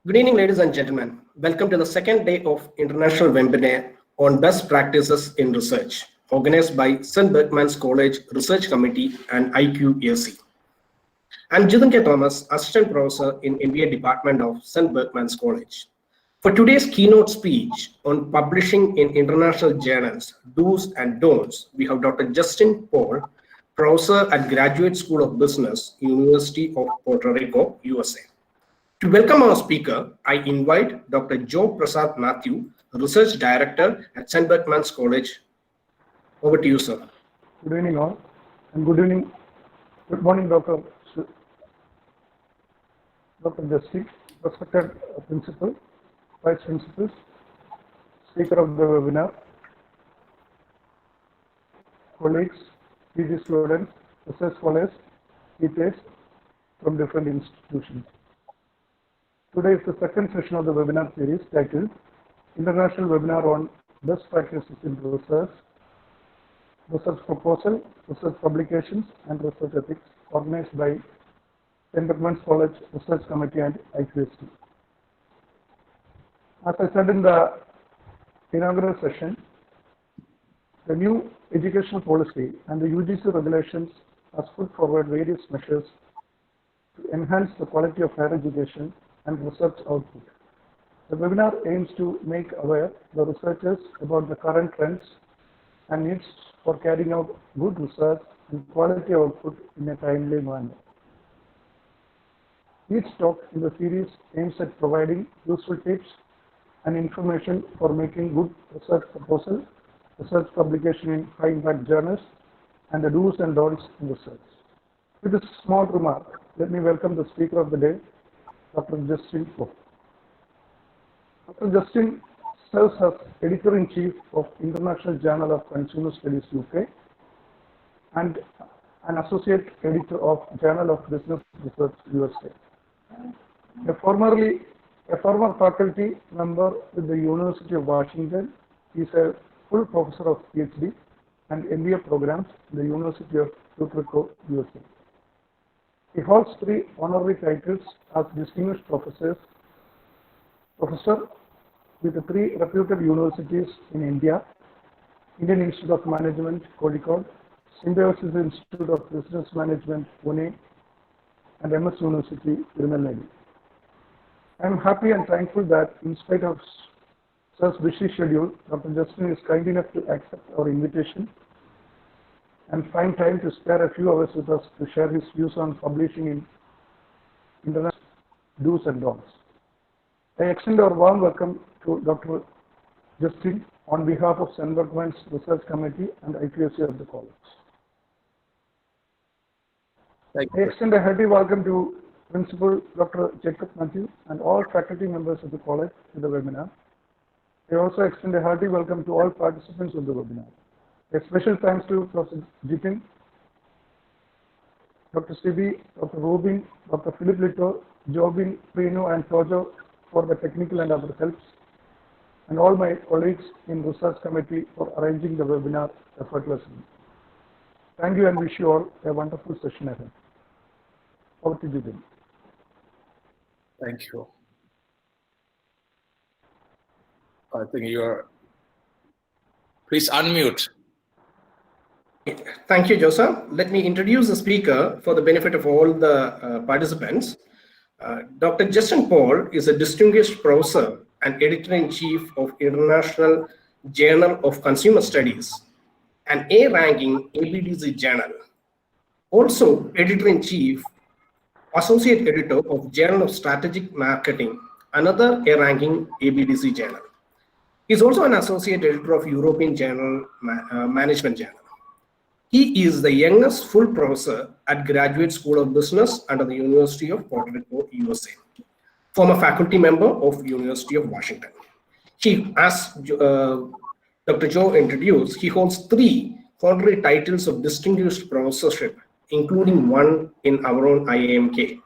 Good evening, ladies and gentlemen. Welcome to the second day of International Webinar on Best Practices in Research, organized by St. Bergman's College Research Committee and IQAC. I'm Jithan K. Thomas, Assistant Professor in MBA Department of St. Bergman's College. For today's keynote speech on publishing in international journals, do's and don'ts, we have Dr. Justin Paul, Professor at Graduate School of Business, University of Puerto Rico, USA. To welcome our speaker, I invite Dr. Joe Prasad Matthew, Research Director at St. Bergman's College. Over to you, sir. Good evening all, and good morning, Dr. Justin, respected principal, vice principals, speaker of the webinar, colleagues, PG students, research scholars, teachers from different institutions. Today is the second session of the webinar series titled International Webinar on Best Practices in Research, Research Proposal, Research Publications, and Research Ethics, organized by St. Bergman's College Research Committee and IQAC. As I said in the inaugural session, the new educational policy and the UGC regulations has put forward various measures to enhance the quality of higher education and research output. The webinar aims to make aware the researchers about the current trends and needs for carrying out good research and quality output in a timely manner. Each talk in the series aims at providing useful tips and information for making good research proposals, research publication in high-impact journals, and the do's and don'ts in research. With this small remark, let me welcome the speaker of the day, Dr. Justin Paul. Dr. Justin serves as Editor-in-Chief of International Journal of Consumer Studies UK and an Associate Editor of Journal of Business Research USA. A former faculty member with the University of Washington, he is a full professor of PhD and MBA programs in the University of Puerto Rico, USA. He holds 3 honorary titles as Distinguished Professor with the 3 reputed universities in India, Indian Institute of Management, Kozhikode, Symbiosis Institute of Business Management, Pune, and MS University, Tirunelveli. I am happy and thankful that in spite of such busy schedule, Dr. Justin is kind enough to accept our invitation and find time to spare a few hours with us to share his views on publishing in international do's and don'ts. I extend our warm welcome to Dr. Justin on behalf of St. Bergman's Research Committee and IQAC of the college. I extend a hearty welcome to Principal Dr. Jacob Matthew and all faculty members of the college to the webinar. I also extend a hearty welcome to all participants of the webinar. A special thanks to Professor Jitin, Dr. Sibi, Dr. Robin, Dr. Philip Lito, Jobin, Prino, and Tojo for the technical and other helps, and all my colleagues in Research Committee for arranging the webinar effortlessly. Thank you and wish you all a wonderful session ahead. Over to Jitin. Thank you. I think you're. Please unmute. Thank you, Joseph. Let me introduce the speaker for the benefit of all the participants. Dr. Justin Paul is a distinguished professor and editor-in-chief of International Journal of Consumer Studies, an A-ranking ABDC journal. Also, editor-in-chief, associate editor of Journal of Strategic Marketing, another A-ranking ABDC journal. He is also an associate editor of European Journal Management Journal. He is the youngest full professor at Graduate School of Business under the University of Puerto Rico, USA. Former faculty member of University of Washington. He, as Dr. Joe introduced, he holds 3 honorary titles of distinguished professorship, including 1 in our own IAMK.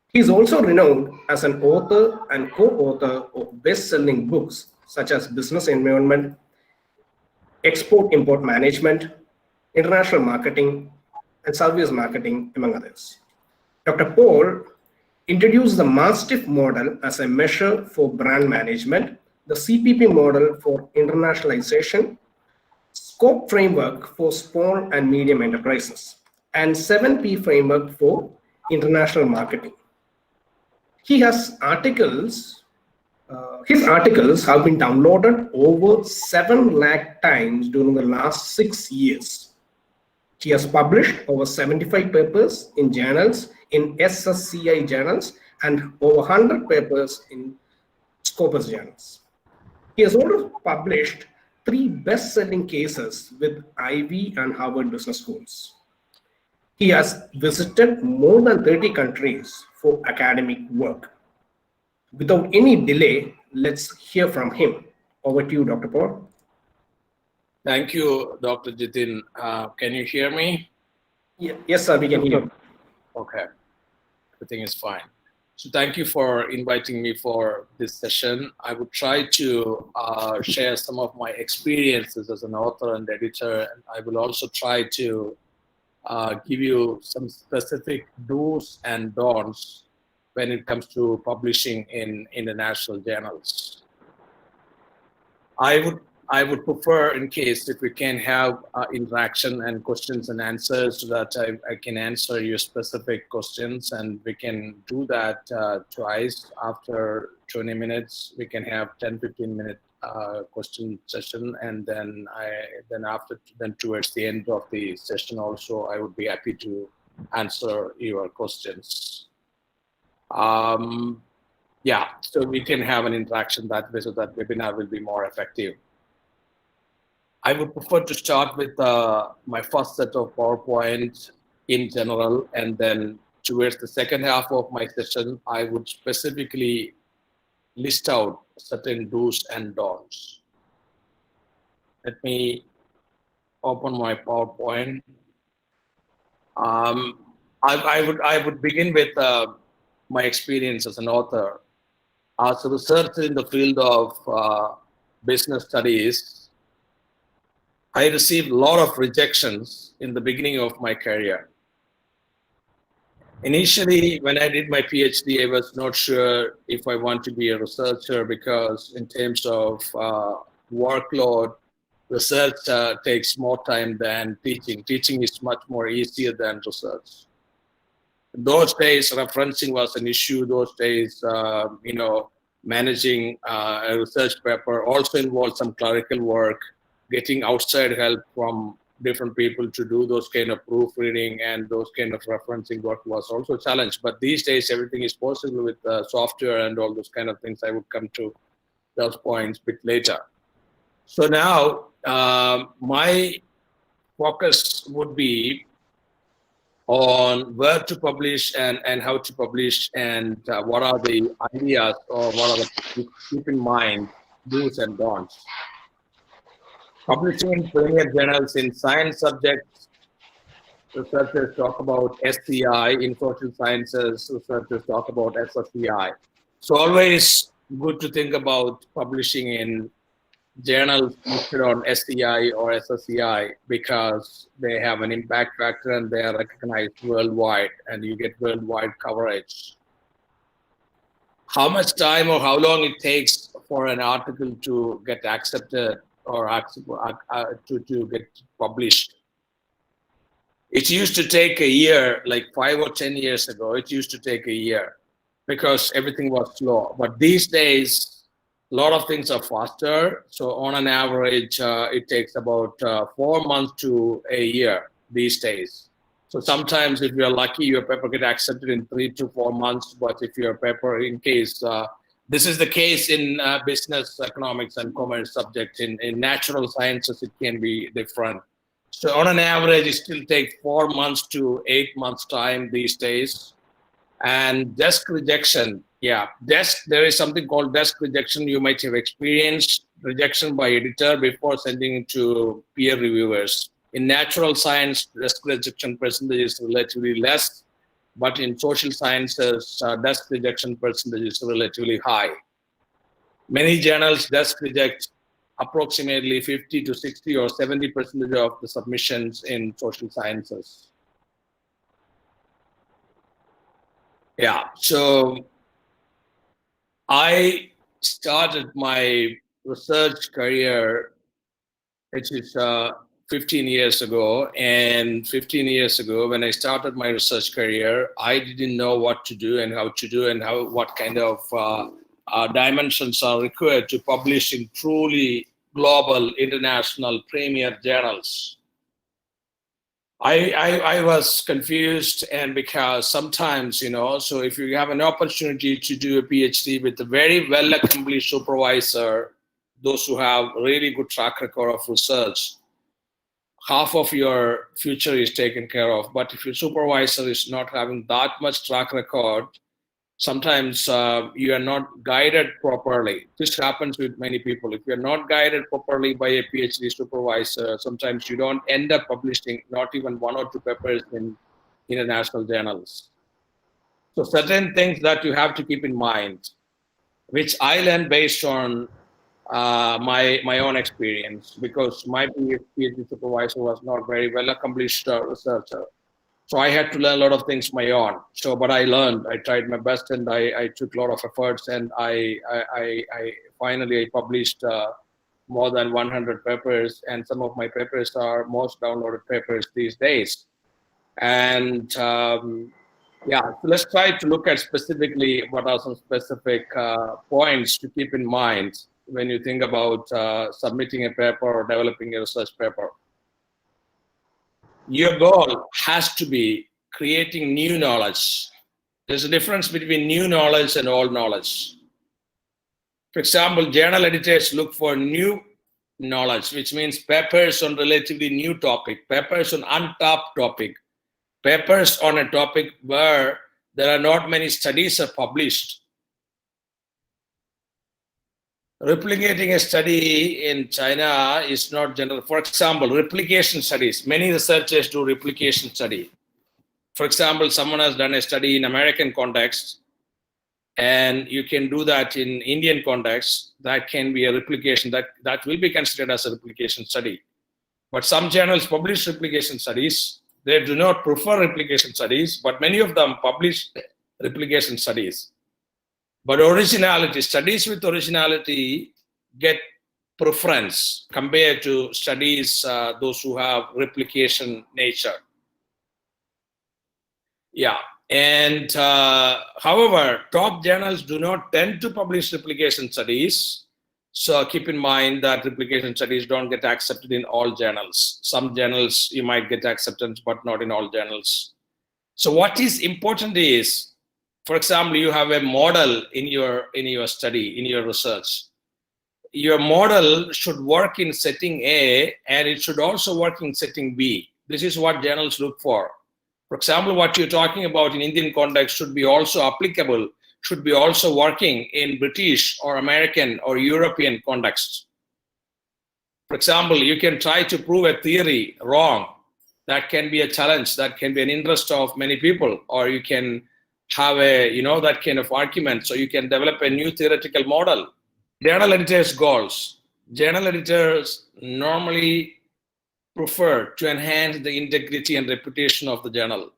He is also renowned as an author and co-author of best-selling books such as Business Environment, Export-Import Management, International Marketing, and Service Marketing, among others. Dr. Paul introduced the Mastiff model as a measure for brand management, the CPP model for internationalization, SCOPE framework for small and medium enterprises, and 7P framework for international marketing. He has articles, his articles have been downloaded over 7 lakh times during the last 6 years. He has published over 75 papers in journals, in SSCI journals, and over 100 papers in Scopus journals. He has also published 3 best-selling cases with Ivy and Harvard Business Schools. He has visited more than 30 countries for academic work. Without any delay, let's hear from him. Over to you, Dr. Paul. Thank you, Dr. Jitin. Can you hear me? Yes, sir, we can hear you. Okay, everything is fine. So thank you for inviting me for this session. I would try to share some of my experiences as an author and editor, and I will also try to give you some specific do's and don'ts when it comes to publishing in international journals. I would prefer, in case if we can have interaction and questions and answers, so that I can answer your specific questions, and we can do that twice. After 20 minutes, we can have 10-15-minute question session, and then towards the end of the session also, I would be happy to answer your questions. Yeah, so we can have an interaction that way, so that webinar will be more effective. I would prefer to start with my first set of PowerPoint in general, and then towards the second half of my session, I would specifically list out certain do's and don'ts. Let me open my PowerPoint. I would begin with my experience as an author. As a researcher in the field of business studies, I received a lot of rejections in the beginning of my career. Initially, when I did my PhD, I was not sure if I want to be a researcher, because in terms of workload, research takes more time than teaching. Teaching is much more easier than research. In those days, referencing was an issue. Those days, managing a research paper also involved some clerical work. Getting outside help from different people to do those kind of proofreading and those kind of referencing work was also a challenge. But these days, everything is possible with software and all those kind of things. I would come to those points a bit later. So now, my focus would be on where to publish and how to publish, and what are the ideas, or what are the keep in mind do's and don'ts. Publishing in premier journals in science subjects, researchers talk about SCI. In social sciences, researchers talk about SSCI. So always good to think about publishing in journals listed on SCI or SSCI, because they have an impact factor and they are recognized worldwide, and you get worldwide coverage. How much time or how long it takes for an article to get accepted or to get published. It used to take a year, like 5 or 10 years ago, it used to take a year because everything was slow. But these days, a lot of things are faster. So on an average, it takes about 4 months to a year these days. So sometimes if you're lucky, your paper get accepted in 3 to 4 months. But if your paper, in case, this is the case in business, economics, and commerce subjects. In natural sciences, it can be different. So on an average, it still takes 4 months to 8 months time these days. And desk rejection, there is something called desk rejection. You might have experienced rejection by editor before sending it to peer reviewers. In natural science, desk rejection percentage is relatively less. But in social sciences, desk rejection percentage is relatively high. Many journals desk reject approximately 50 to 60 or 70% of the submissions in social sciences. Yeah, so I started my research career, which is 15 years ago. And 15 years ago, when I started my research career, I didn't know what to do and how to do and what kind of dimensions are required to publish in truly global, international, premier journals. I was confused, and because sometimes, so if you have an opportunity to do a PhD with a very well accomplished supervisor, those who have really good track record of research, half of your future is taken care of. But if your supervisor is not having that much track record, sometimes you are not guided properly. This happens with many people. If you're not guided properly by a PhD supervisor, sometimes you don't end up publishing not even 1 or 2 papers in international journals. So certain things that you have to keep in mind, which I learned based on my own experience, because my PhD supervisor was not very well accomplished researcher. So I had to learn a lot of things my own. But I learned. I tried my best, and I took a lot of efforts, and I finally published more than 100 papers, and some of my papers are most downloaded papers these days. And yeah, so let's try to look at specifically what are some specific points to keep in mind when you think about submitting a paper or developing a research paper. Your goal has to be creating new knowledge. There's a difference between new knowledge and old knowledge. For example, journal editors look for new knowledge, which means papers on relatively new topic, papers on untapped topic, papers on a topic where there are not many studies are published. Replicating a study in China is not general. For example, replication studies. Many researchers do replication study. For example, someone has done a study in American context, and you can do that in Indian context. That can be a replication. That will be considered as a replication study. But some journals publish replication studies. They do not prefer replication studies, but many of them publish replication studies. But originality, studies with originality get preference compared to studies, those who have replication nature. Yeah, and however, top journals do not tend to publish replication studies. So keep in mind that replication studies don't get accepted in all journals. Some journals you might get acceptance, but not in all journals. So what is important is, for example, you have a model in your study, in your research. Your model should work in setting A, and it should also work in setting B. This is what journals look for. For example, what you're talking about in Indian context should be also applicable, should be also working in British or American or European context. For example, you can try to prove a theory wrong. That can be a challenge. That can be an interest of many people. Or you can have that kind of argument. So you can develop a new theoretical model. Journal editors' goals. Journal editors normally prefer to enhance the integrity and reputation of the journal.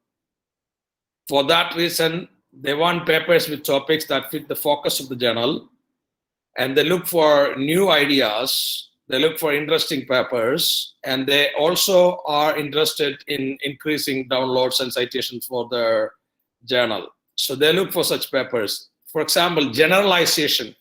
For that reason, they want papers with topics that fit the focus of the journal, and they look for new ideas, they look for interesting papers, and they also are interested in increasing downloads and citations for their journal. So they look for such papers. For example, generalization.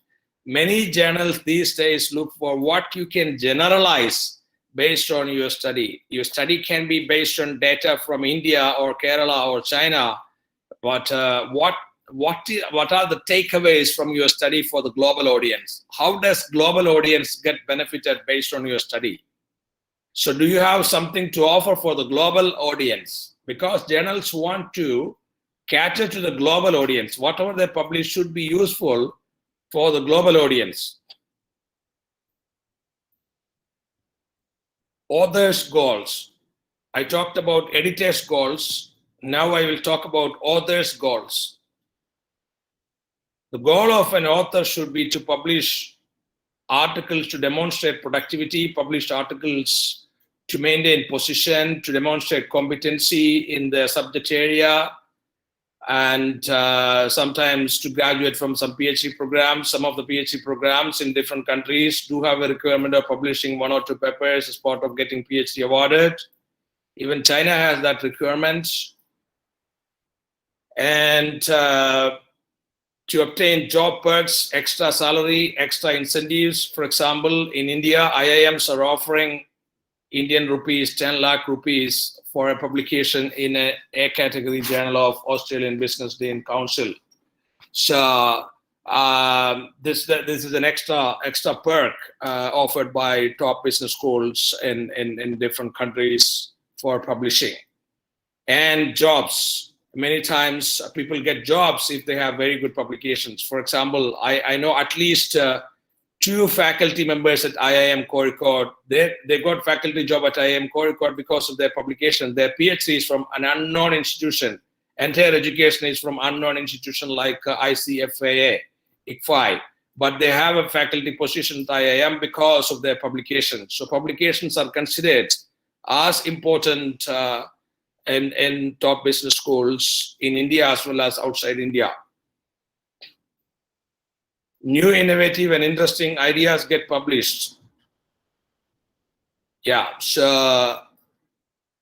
Many journals these days look for what you can generalize based on your study. Your study can be based on data from India or Kerala or China, but what are the takeaways from your study for the global audience? How does global audience get benefited based on your study? So do you have something to offer for the global audience? Because journals want to cater to the global audience. Whatever they publish should be useful for the global audience. Authors' goals. I talked about editors' goals. Now I will talk about authors' goals. The goal of an author should be to publish articles to demonstrate productivity, publish articles to maintain position, to demonstrate competency in the subject area, and sometimes to graduate from some PhD programs. Some of the PhD programs in different countries do have a requirement of publishing 1 or 2 papers as part of getting PhD awarded. Even China has that requirement. And to obtain job perks, extra salary, extra incentives. For example, in India, IIMs are offering Indian rupees, 10 lakh rupees for a publication in a category journal of Australian Business Day and Council. So this is an extra perk offered by top business schools in different countries for publishing. And jobs. Many times people get jobs if they have very good publications. For example, I know at least 2 faculty members at IIM Kozhikode. They got faculty job at IIM Kozhikode because of their publication. Their PhD is from an unknown institution. Entire education is from unknown institution like ICFAA, ICFI. But they have a faculty position at IIM because of their publications. So publications are considered as important in top business schools in India as well as outside India. New, innovative, and interesting ideas get published. Yeah, so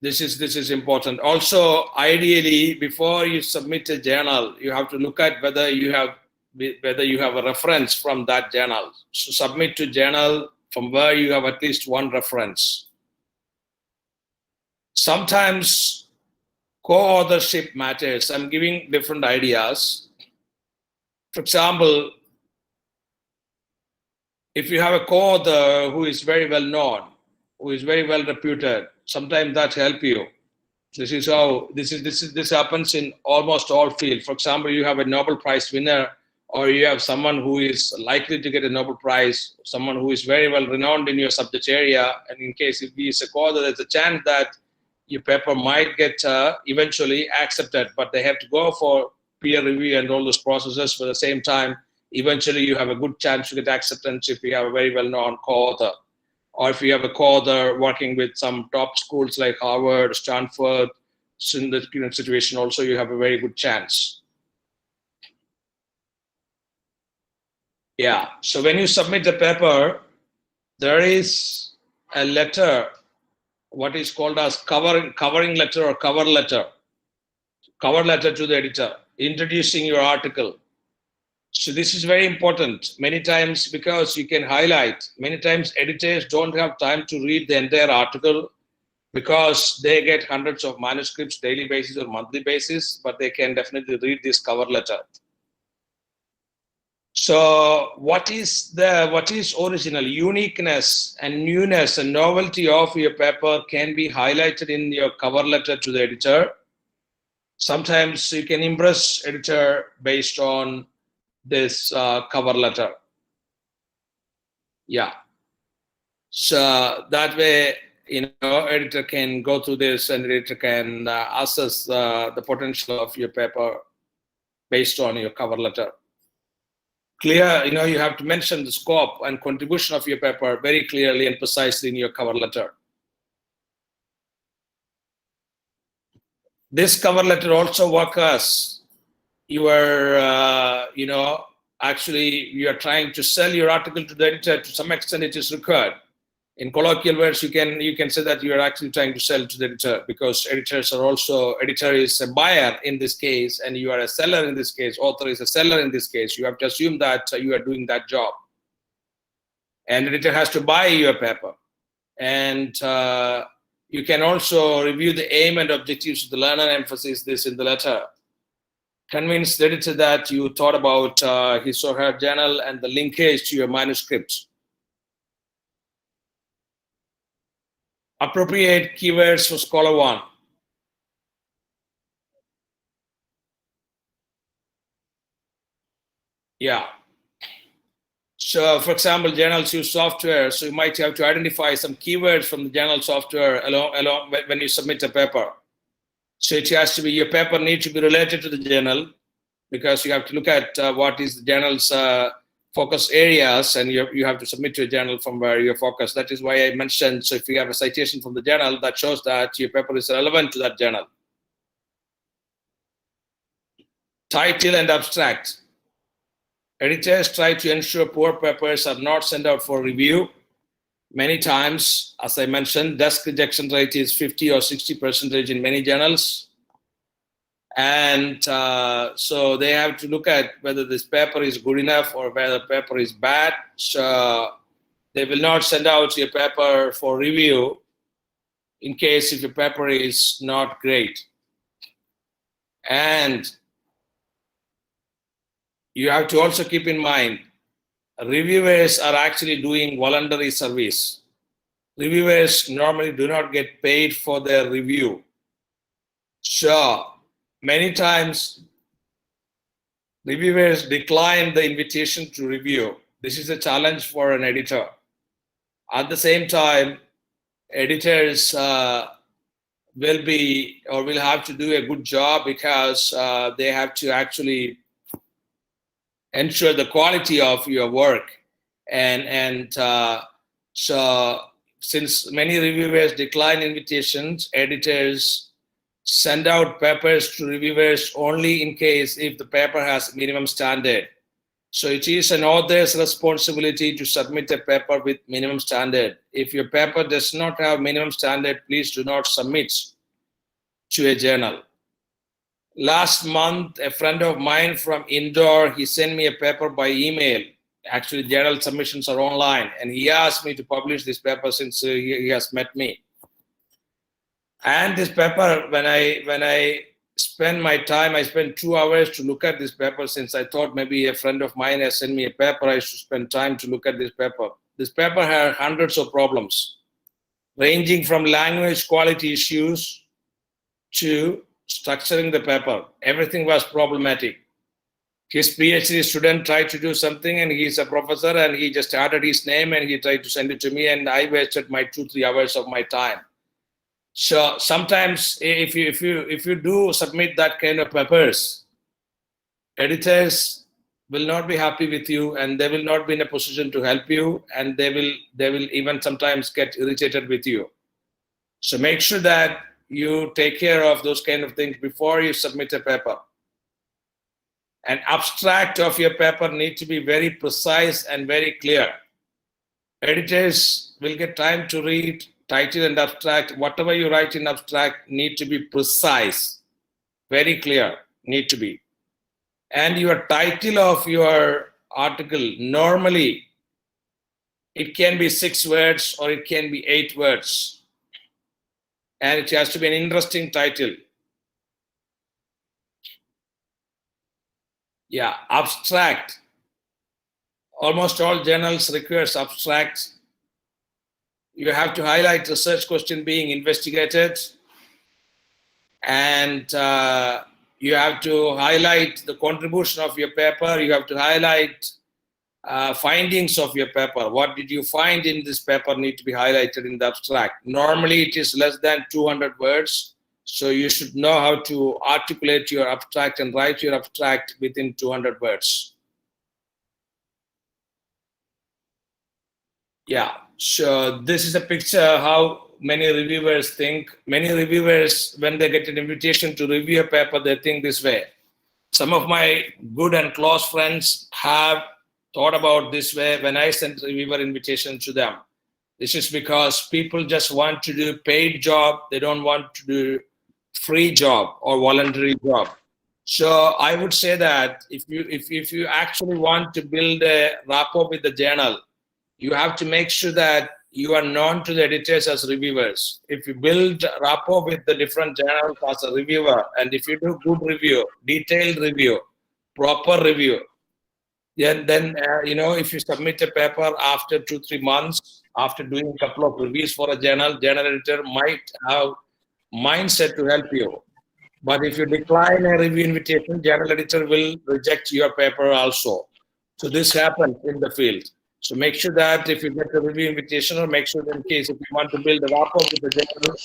this is important. Also, ideally, before you submit a journal, you have to look at whether you have a reference from that journal. So submit to journal from where you have at least one reference. Sometimes co-authorship matters. I'm giving different ideas. For example, if you have a co-author who is very well known, who is very well reputed, sometimes that helps you. This is how this happens in almost all fields. For example, you have a Nobel Prize winner, or you have someone who is likely to get a Nobel Prize, someone who is very well renowned in your subject area, and in case if he is a co-author, there's a chance that your paper might get eventually accepted, but they have to go for peer review and all those processes. For the same time, eventually you have a good chance to get acceptance if you have a very well-known co-author, or if you have a co-author working with some top schools like Harvard, Stanford. So in the current situation also, you have a very good chance. Yeah, so when you submit a paper, there is a letter, what is called as covering letter or cover letter to the editor, introducing your article. So this is very important many times because you can highlight. Many times editors don't have time to read the entire article because they get hundreds of manuscripts daily basis or monthly basis, but they can definitely read this cover letter. So what is original? Uniqueness and newness and novelty of your paper can be highlighted in your cover letter to the editor. Sometimes you can impress editor based on this cover letter. Yeah. So that way, editor can go through this and editor can assess the potential of your paper based on your cover letter. Clear, you have to mention the scope and contribution of your paper very clearly and precisely in your cover letter. This cover letter also works as your, actually you are trying to sell your article to the editor. To some extent, it is required. In colloquial words, you can say that you are actually trying to sell to the editor, because editor is a buyer in this case, and you are a seller in this case. Author is a seller in this case. You have to assume that you are doing that job, and editor has to buy your paper. And you can also review the aim and objectives of the learner, emphasize this in the letter. Convince the editor that you thought about his or her journal and the linkage to your manuscript. Appropriate keywords for Scholar One. Yeah. So, for example, journals use software, so you might have to identify some keywords from the journal software along when you submit a paper. So it has to be, your paper needs to be related to the journal, because you have to look at what is the journal's focus areas, and you have to submit to a journal from where you're focused. That is why I mentioned, so if you have a citation from the journal, that shows that your paper is relevant to that journal. Title and abstract. Editors try to ensure poor papers are not sent out for review. Many times, as I mentioned, desk rejection rate is 50 or 60% in many journals. And so they have to look at whether this paper is good enough or whether the paper is bad. So they will not send out your paper for review in case if your paper is not great. And you have to also keep in mind, reviewers are actually doing voluntary service. Reviewers normally do not get paid for their review. So many times, reviewers decline the invitation to review. This is a challenge for an editor. At the same time, editors will have to do a good job because they have to actually ensure the quality of your work. And so since many reviewers decline invitations, editors send out papers to reviewers only in case if the paper has minimum standard. So it is an author's responsibility to submit a paper with minimum standard. If your paper does not have minimum standard, please do not submit to a journal. Last month, a friend of mine from Indore, he sent me a paper by email. Actually, journal submissions are online, and he asked me to publish this paper since he has met me. And this paper, when I spend my time, I spent 2 hours to look at this paper since I thought maybe a friend of mine has sent me a paper, I should spend time to look at this paper. This paper had hundreds of problems, ranging from language quality issues to structuring the paper. Everything was problematic. His PhD student tried to do something and he's a professor and he just added his name and he tried to send it to me and I wasted my 2-3 hours of my time. So sometimes if you do submit that kind of papers, editors will not be happy with you and they will not be in a position to help you and they will even sometimes get irritated with you. So make sure that you take care of those kind of things before you submit a paper. An abstract of your paper needs to be very precise and very clear. Editors will get time to read title and abstract. Whatever you write in abstract need to be precise, very clear, need to be. And your title of your article, normally it can be 6 words or it can be 8 words. And it has to be an interesting title. Yeah, abstract. Almost all journals requires abstracts. You have to highlight research question being investigated, and you have to highlight the contribution of your paper. You have to highlight findings of your paper. What did you find in this paper need to be highlighted in the abstract. Normally it is less than 200 words. So you should know how to articulate your abstract and write your abstract within 200 words. Yeah, so this is a picture how many reviewers think. Many reviewers, when they get an invitation to review a paper, they think this way. Some of my good and close friends have thought about this way when I sent reviewer invitation to them. This is because people just want to do paid job. They don't want to do free job or voluntary job. So I would say that if you actually want to build a rapport with the journal, you have to make sure that you are known to the editors as reviewers. If you build rapport with the different journals as a reviewer, and if you do good review, detailed review, proper review, then if you submit a paper after 2-3 months, after doing a couple of reviews for a journal editor might have mindset to help you. But if you decline a review invitation, journal editor will reject your paper also. So this happens in the field. So make sure that if you get a review invitation, or make sure that in case if you want to build a rapport with the journal,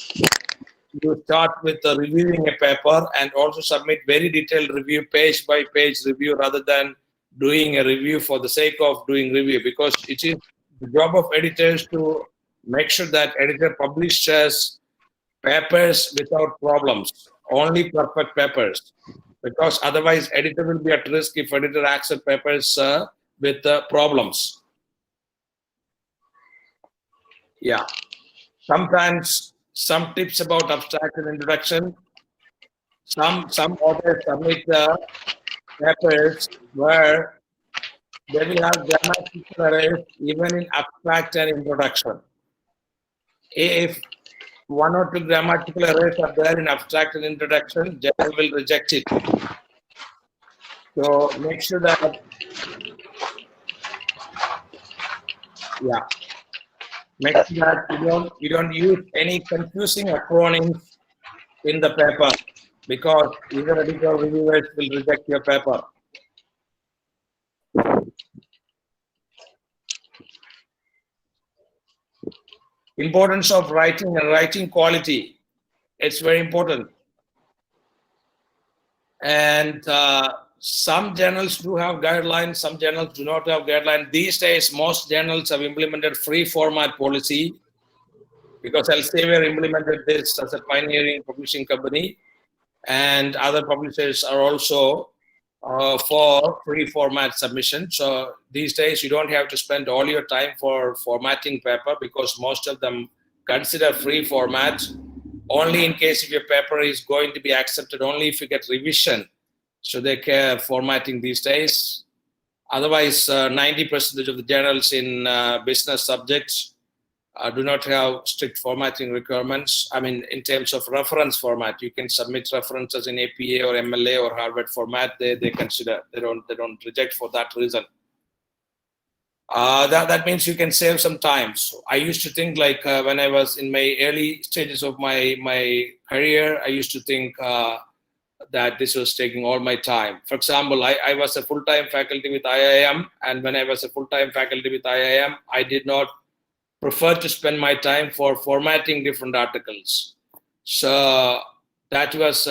you start with reviewing a paper and also submit very detailed review, page by page review, rather than doing a review for the sake of doing review, because it is the job of editors to make sure that editor publishes papers without problems, only perfect papers. because otherwise editor will be at risk if editor accepts papers with problems. Yeah. Sometimes some tips about abstract and introduction. Some authors submit papers where they will have grammatical errors even in abstract and introduction. If one or two grammatical errors are there in abstract and introduction, journal will reject it. So make sure that, yeah, make sure that you don't use any confusing acronyms in the paper, because either editor or reviewers will reject your paper. Importance of writing and writing quality. It's very important. And some journals do have guidelines, some journals do not have guidelines. These days, most journals have implemented free format policy, because Elsevier implemented this as a pioneering publishing company, and other publishers are also for free format submission. So these days, you don't have to spend all your time for formatting paper, because most of them consider free format only in case if your paper is going to be accepted, only if you get revision. So they care formatting these days. Otherwise, 90% of the journals in business subjects do not have strict formatting requirements. I mean, in terms of reference format, you can submit references in APA or MLA or Harvard format. They consider, they don't reject for that reason. That means you can save some time. So I used to think, like when I was in my early stages of my career, I used to think that this was taking all my time. For example, I was a full-time faculty with IIM, and when I was a full-time faculty with IIM, I did not prefer to spend my time for formatting different articles. So that was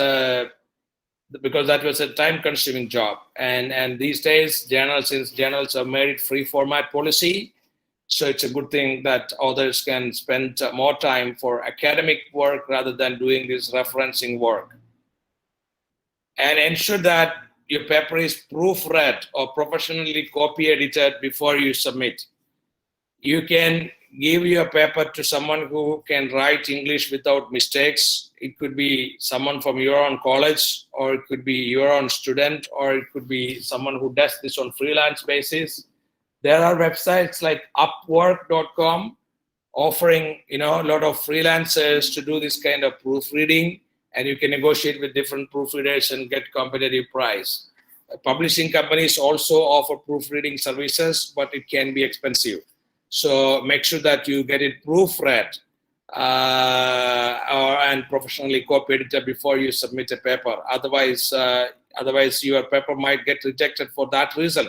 because that was a time-consuming job. And these days, since journals have made it free format policy, so it's a good thing that authors can spend more time for academic work rather than doing this referencing work. And ensure that your paper is proofread or professionally copy edited before you submit. You can give your paper to someone who can write English without mistakes. It could be someone from your own college, or it could be your own student, or it could be someone who does this on freelance basis. There are websites like Upwork.com offering, a lot of freelancers to do this kind of proofreading, and you can negotiate with different proofreaders and get competitive price. Publishing companies also offer proofreading services, but it can be expensive. So make sure that you get it proofread and professionally copy edited before you submit a paper. Otherwise your paper might get rejected for that reason.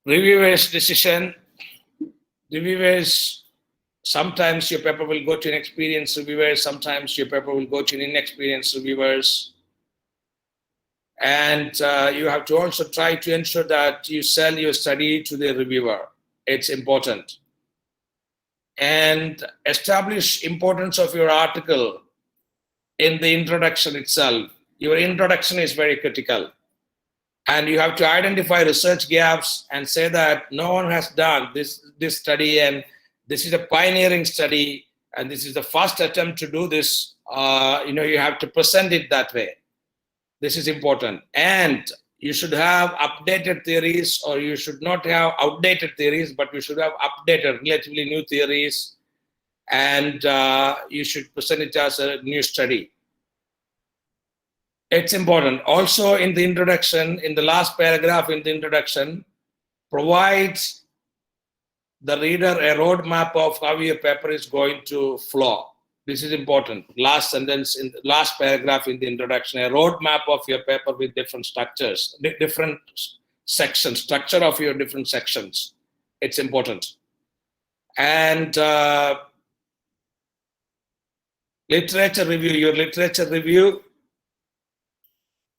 Reviewers' decision. Reviewers, sometimes your paper will go to an experienced reviewer, sometimes your paper will go to an inexperienced reviewers. And you have to also try to ensure that you sell your study to the reviewer. It's important. And establish importance of your article in the introduction itself. Your introduction is very critical. And you have to identify research gaps and say that no one has done this study, and this is a pioneering study, and this is the first attempt to do this. You have to present it that way. This is important. And you should have updated theories, or you should not have outdated theories, but you should have updated, relatively new theories, and you should present it as a new study. It's important. Also, in the introduction, in the last paragraph in the introduction, provides the reader a roadmap of how your paper is going to flow. This is important. Last sentence in the last paragraph in the introduction, a roadmap of your paper with different structures, different sections, structure of your different sections. It's important. And literature review. Your literature review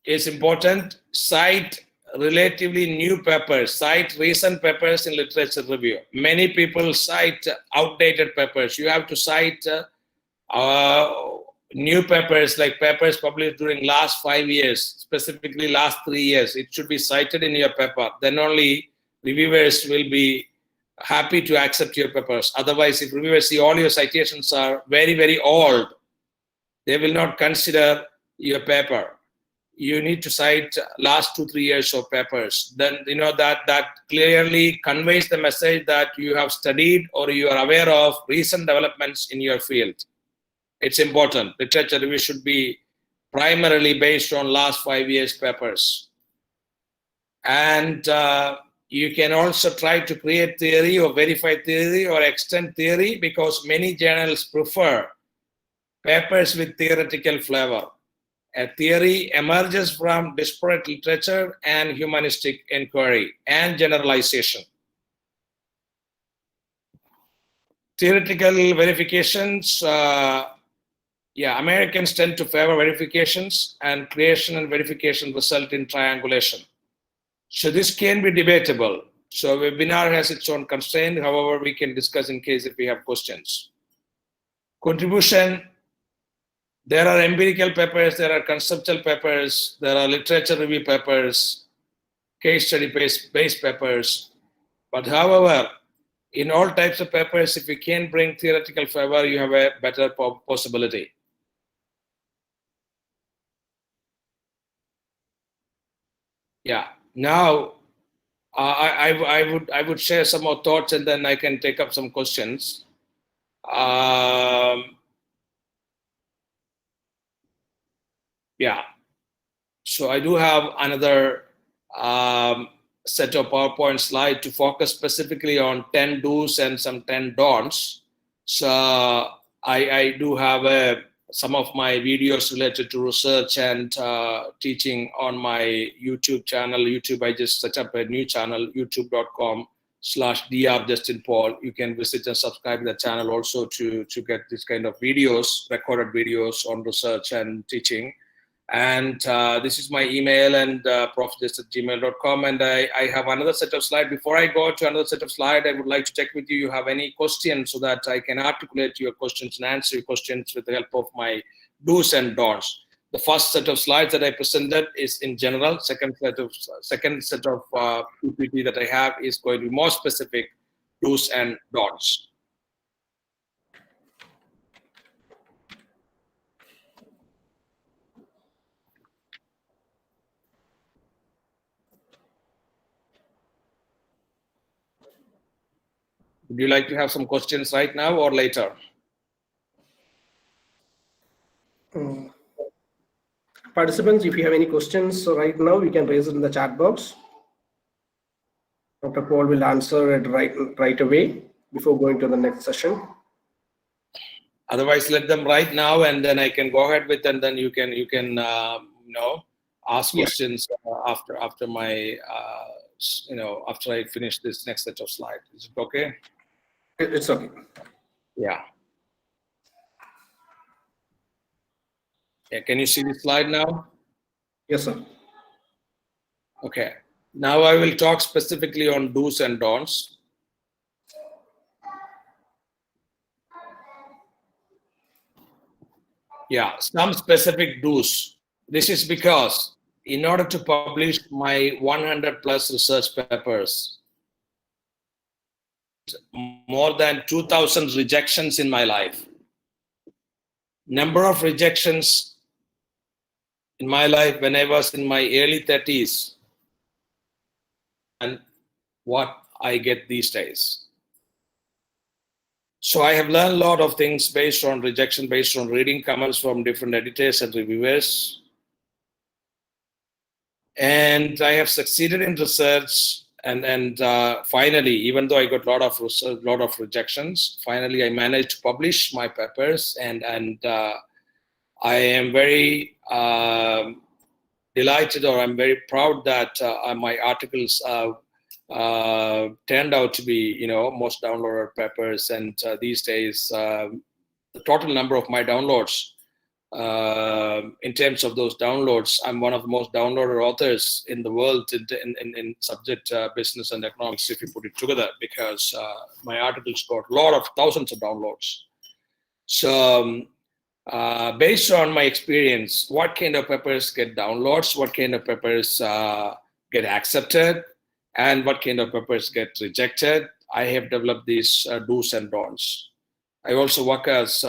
is important. Cite relatively new papers, cite recent papers in literature review. Many people cite outdated papers. You have to cite new papers, like papers published during last 5 years, specifically last 3 years, it should be cited in your paper. Then only reviewers will be happy to accept your papers. Otherwise, if reviewers see all your citations are very, very old, they will not consider your paper. You need to cite last 2-3 years of papers. Then that clearly conveys the message that you have studied or you are aware of recent developments in your field. It's important. Literature review should be primarily based on last 5 years papers. And you can also try to create theory or verify theory or extend theory, because many journals prefer papers with theoretical flavor. A theory emerges from disparate literature and humanistic inquiry and generalization. Theoretical verifications, Americans tend to favor verifications, and creation and verification result in triangulation. So this can be debatable. So webinar has its own constraint. However, we can discuss in case if we have questions. Contribution. There are empirical papers, there are conceptual papers, there are literature review papers, case study based papers. But however, in all types of papers, if you can bring theoretical flavor, you have a better possibility. Yeah. Now, I would share some more thoughts, and then I can take up some questions. Yeah. So I do have another set of PowerPoint slide to focus specifically on 10 do's and some 10 don'ts. So I do have some of my videos related to research and teaching on my YouTube channel. YouTube, I just set up a new channel, youtube.com/Dr. Justin Paul. You can visit and subscribe to the channel also to get this kind of videos, recorded videos on research and teaching. And this is my email, and profjust@gmail.com. And I have another set of slides. Before I go to another set of slides, I would like to check with you. You have any questions so that I can articulate your questions and answer your questions with the help of my do's and don'ts. The first set of slides that I presented is in general. Second set of PPT that I have is going to be more specific do's and don'ts. Would you like to have some questions right now or later? Participants, if you have any questions right now, you can raise it in the chat box. Dr. Paul will answer it right away before going to the next session. Otherwise, let them write now, and then I can go ahead with, and then you can ask questions after my after I finish this next set of slides. Is it okay? It's okay. Yeah. Yeah. Can you see the slide now? Yes, sir. Okay. Now I will talk specifically on do's and don'ts. Yeah, some specific do's. This is because in order to publish my 100+ research papers, more than 2,000 rejections in my life. Number of rejections in my life when I was in my early 30s, and what I get these days. So I have learned a lot of things based on rejection, based on reading comments from different editors and reviewers. And I have succeeded in research, and finally, even though I got a lot of rejections, finally I managed to publish my papers, and I am very delighted, or I'm very proud that my articles turned out to be, most downloaded papers. And these days, the total number of my downloads, in terms of those downloads, I'm one of the most downloaded authors in the world in subject business and economics, if you put it together, because my articles got a lot of thousands of downloads. So based on my experience, what kind of papers get downloads, what kind of papers get accepted, and what kind of papers get rejected. I have developed these do's and don'ts. I also work as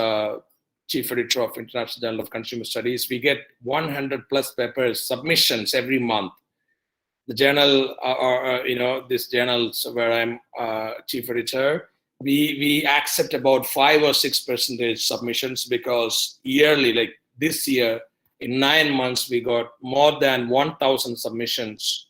chief editor of International Journal of Consumer Studies. We get 100 plus papers submissions every month. The journal, this journals where I'm chief editor, we accept about 5 or 6% submissions, because yearly, like this year, in 9 months, we got more than 1,000 submissions.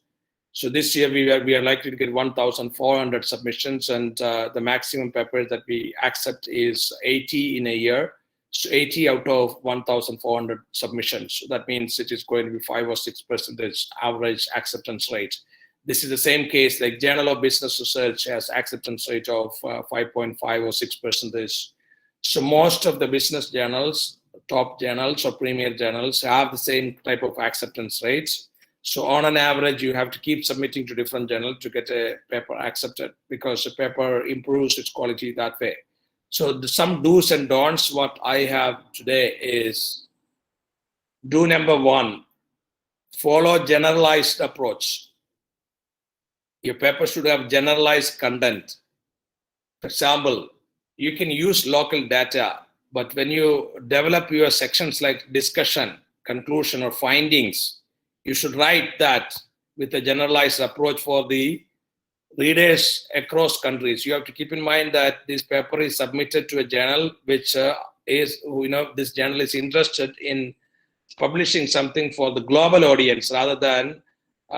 So this year we are likely to get 1,400 submissions, and the maximum papers that we accept is 80 in a year. So 80 out of 1,400 submissions. That means it is going to be 5 or 6% average acceptance rate. This is the same case, like Journal of Business Research has acceptance rate of 5.5 or 6%. So most of the business journals, top journals or premier journals, have the same type of acceptance rates. So on an average, you have to keep submitting to different journals to get a paper accepted, because the paper improves its quality that way. So some do's and don'ts, what I have today is, do number 1, follow generalized approach. Your paper should have generalized content. For example, you can use local data, but when you develop your sections like discussion, conclusion, or findings, you should write that with a generalized approach for the readers across countries. You have to keep in mind that this paper is submitted to a journal which this journal is interested in publishing something for the global audience rather than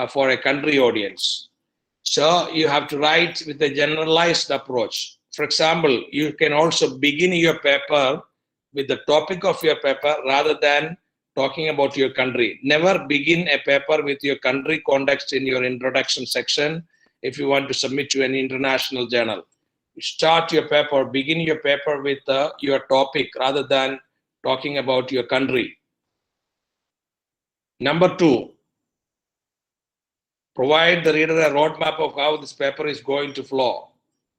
for a country audience. So you have to write with a generalized approach. For example, you can also begin your paper with the topic of your paper rather than talking about your country. Never begin a paper with your country context in your introduction section if you want to submit to an international journal. You start your paper, begin your paper with your topic rather than talking about your country. Number 2, provide the reader a roadmap of how this paper is going to flow.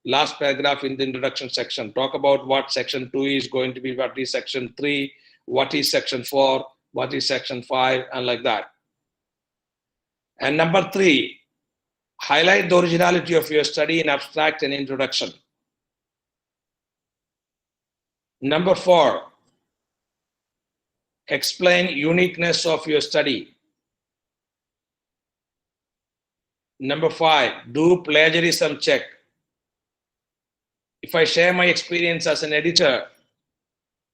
Last paragraph in the introduction section, talk about what section 2 is going to be, what is section 3, what is section 4, what is section 5, and like that. And number 3, highlight the originality of your study in abstract and introduction. Number 4, explain uniqueness of your study. Number 5, do plagiarism check. If I share my experience as an editor,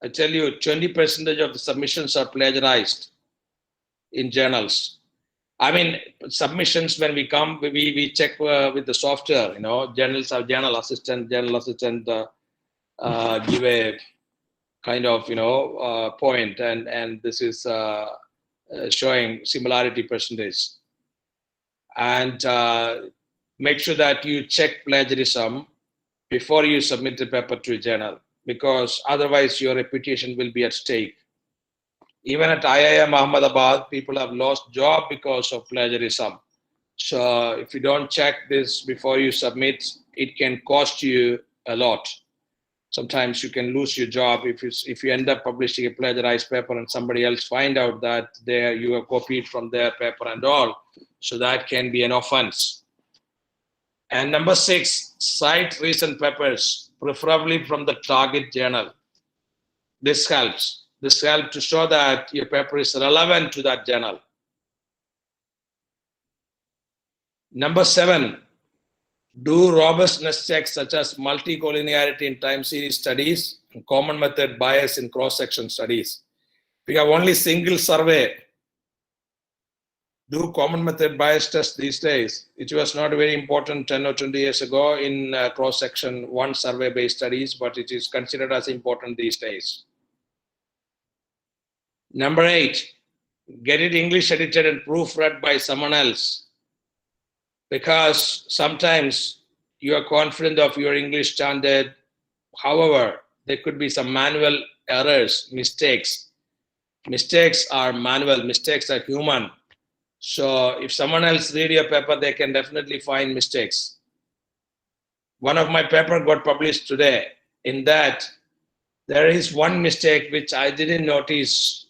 I tell you 20% of the submissions are plagiarized in journals. I mean, submissions, when we come, we check with the software, journals have journal assistant give a kind of, point, and this is showing similarity percentage. And make sure that you check plagiarism before you submit the paper to a journal, because otherwise your reputation will be at stake. Even at IIM Ahmedabad, people have lost jobs because of plagiarism. So if you don't check this before you submit, it can cost you a lot. Sometimes you can lose your job if you end up publishing a plagiarized paper and somebody else find out that you have copied from their paper and all. So that can be an offense. And number 6, cite recent papers, preferably from the target journal. This helps. This helps to show that your paper is relevant to that journal. Number 7, do robustness checks such as multicollinearity in time series studies and common method bias in cross-section studies. If you have only single survey, do common method bias test these days. It was not very important 10 or 20 years ago in cross-section 1 survey-based studies, but it is considered as important these days. Number 8, get it English edited and proofread by someone else, because sometimes you are confident of your English standard. However, there could be some manual errors, mistakes. Mistakes are manual, mistakes are human. So if someone else read your paper, they can definitely find mistakes. One of my papers got published today. In that, There is one mistake which I didn't notice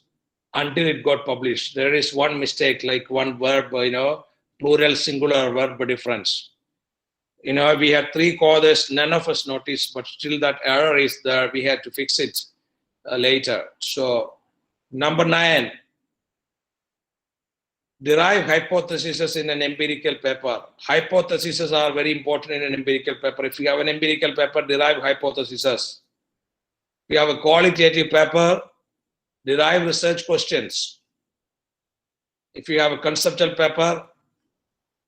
until it got published. There is one mistake, like one verb, plural, singular verb difference. We have 3 co-authors, none of us noticed, but still that error is there. We had to fix it later. So, number 9, derive hypotheses in an empirical paper. Hypotheses are very important in an empirical paper. If you have an empirical paper, derive hypotheses. If you have a qualitative paper, derive research questions. If you have a conceptual paper,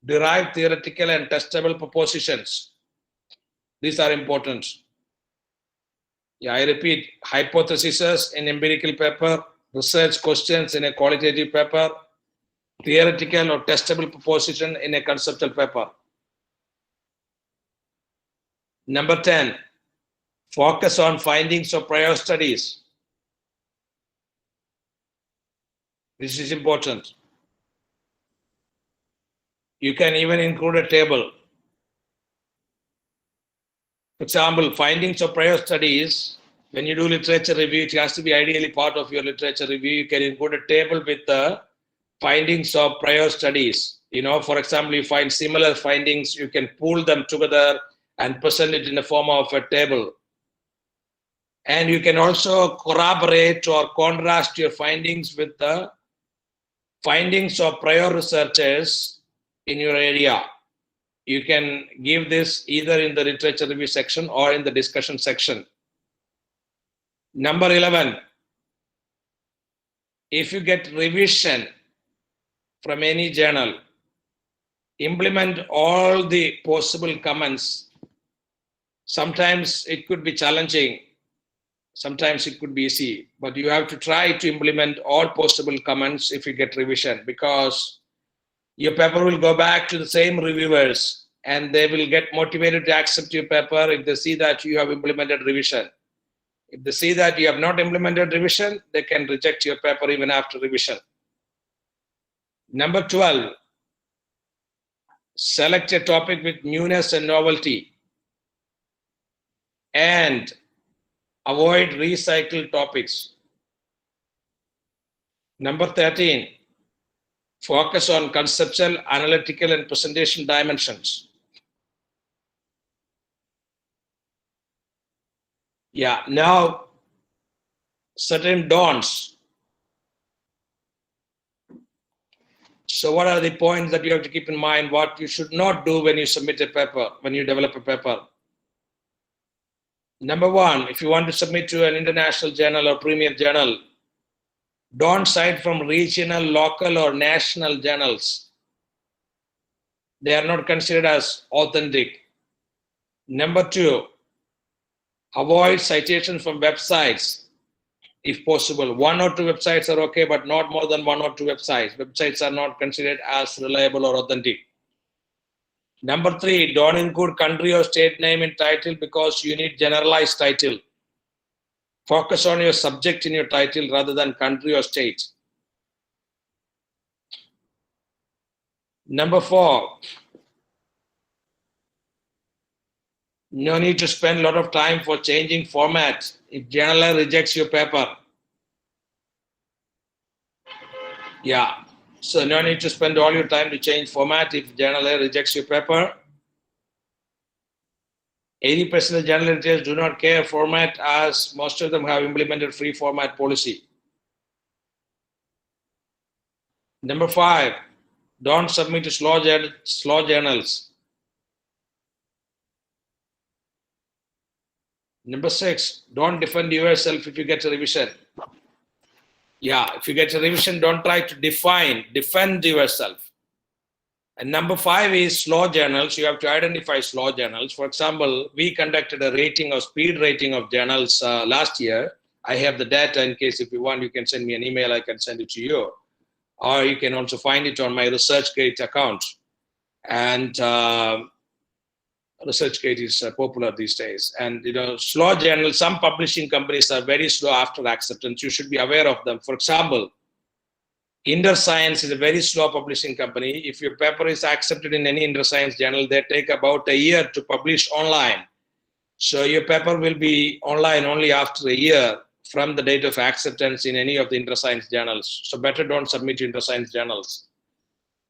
derive theoretical and testable propositions. These are important. Yeah, I repeat, hypotheses in empirical paper, research questions in a qualitative paper, theoretical or testable proposition in a conceptual paper. Number 10, focus on findings of prior studies. This is important. You can even include a table. For example, findings of prior studies, when you do literature review, it has to be ideally part of your literature review. You can include a table with the findings of prior studies. For example, you find similar findings, you can pool them together and present it in the form of a table. And you can also corroborate or contrast your findings with the findings of prior researchers in your area. You can give this either in the literature review section or in the discussion section. Number 11, if you get revision from any journal, implement all the possible comments. Sometimes it could be challenging, sometimes it could be easy, but you have to try to implement all possible comments if you get revision, because your paper will go back to the same reviewers and they will get motivated to accept your paper if they see that you have implemented revision. If they see that you have not implemented revision, they can reject your paper even after revision. Number 12, select a topic with newness and novelty and avoid recycled topics. Number 13, focus on conceptual, analytical, and presentation dimensions. Yeah, now certain don'ts. So what are the points that you have to keep in mind, what you should not do when you submit a paper, when you develop a paper? Number 1, if you want to submit to an international journal or premier journal, don't cite from regional, local, or national journals. They are not considered as authentic. Number 2, avoid citations from websites if possible. 1 or 2 websites are okay, but not more than 1 or 2 websites. Websites are not considered as reliable or authentic. Number 3, don't include country or state name in title because you need generalized title. Focus on your subject in your title rather than country or state. Number 4, no need to spend a lot of time for changing format if journaler rejects your paper. Yeah, so no need to spend all your time to change format if journaler rejects your paper. 80% of journal editors do not care format, as most of them have implemented free format policy. Number 5, don't submit to slow journals. Number 6, don't defend yourself if you get a revision. Yeah, if you get a revision, don't try to defend yourself. And number 5 is slow journals. You have to identify slow journals. For example, we conducted a rating or speed rating of journals last year. I have the data in case if you want, you can send me an email, I can send it to you. Or you can also find it on my ResearchGate account. And ResearchGate is popular these days. And slow journals, some publishing companies are very slow after acceptance. You should be aware of them. For example, InterScience is a very slow publishing company. If your paper is accepted in any InterScience journal, they take about a year to publish online. So your paper will be online only after a year from the date of acceptance in any of the InterScience journals. So better don't submit to InterScience journals.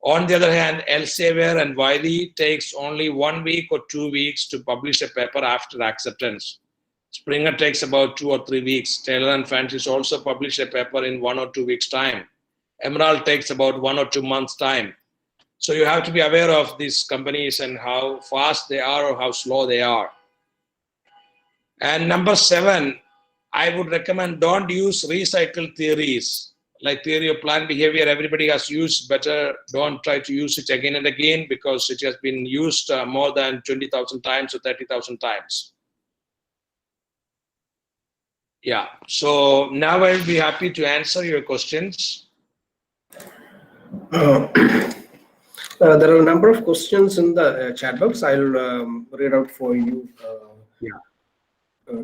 On the other hand, Elsevier and Wiley takes only 1 week or 2 weeks to publish a paper after acceptance. Springer takes about 2 or 3 weeks. Taylor and Francis also publish a paper in 1 or 2 weeks' time. Emerald takes about 1 or 2 months' time. So you have to be aware of these companies and how fast they are or how slow they are. And number 7, I would recommend don't use recycled theories like theory of plant behavior. Everybody has used. Better don't try to use it again and again because it has been used more than 20,000 times or 30,000 times. Yeah, so now I'll be happy to answer your questions. There are a number of questions in the chat box. I'll read out for you,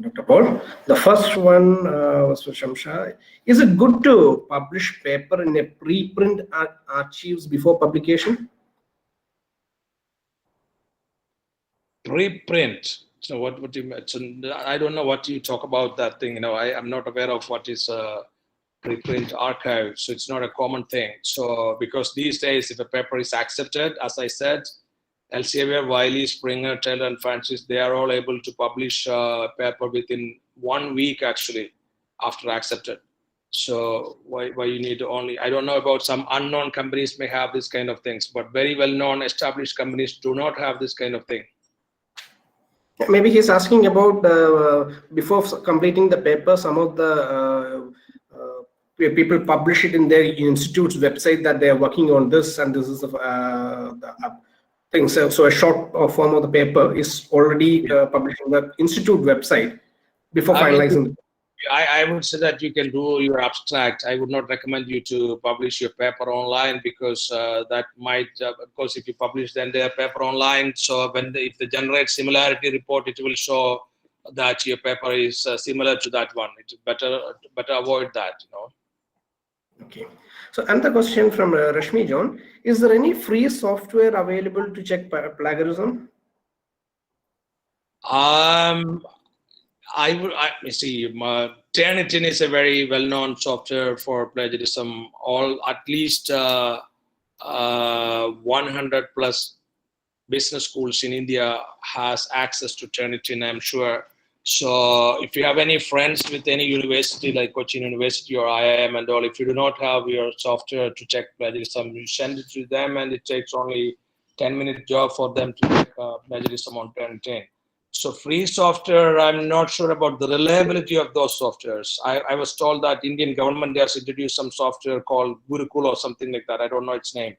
Dr. Paul. The first one was for Shamsha. Is it good to publish paper in a preprint archives before publication? Preprint. So what do you mean? So I don't know what you talk about that thing. You know, I'm not aware of what is a preprint archive. So it's not a common thing. So because these days, if a paper is accepted, as I said, Elsevier, Wiley, Springer, Taylor, and Francis, they are all able to publish a paper within 1 week actually after accepted. So why you need to only, I don't know about some unknown companies may have this kind of things, but very well-known established companies do not have this kind of thing. Maybe he's asking about before completing the paper, some of the people publish it in their institute's website that they are working on this, and this is the thing. So a short form of the paper is already published on the institute website before finalizing. I would say that you can do your abstract. I would not recommend you to publish your paper online because that might, because if you publish the entire paper online, so when if they generate similarity report, it will show that your paper is similar to that one. It's better avoid that, you know. Okay. So another question from Rashmi John: is there any free software available to check plagiarism? I see. Turnitin is a very well-known software for plagiarism. At least 100 plus business schools in India has access to Turnitin, I'm sure. So if you have any friends with any university like Cochin University or IIM and all, if you do not have your software to check plagiarism, you send it to them and it takes only 10-minute job for them to check plagiarism on Turnitin. So free software, I'm not sure about the reliability of those softwares. I was told that Indian government has introduced some software called Gurukul or something like that. I don't know its name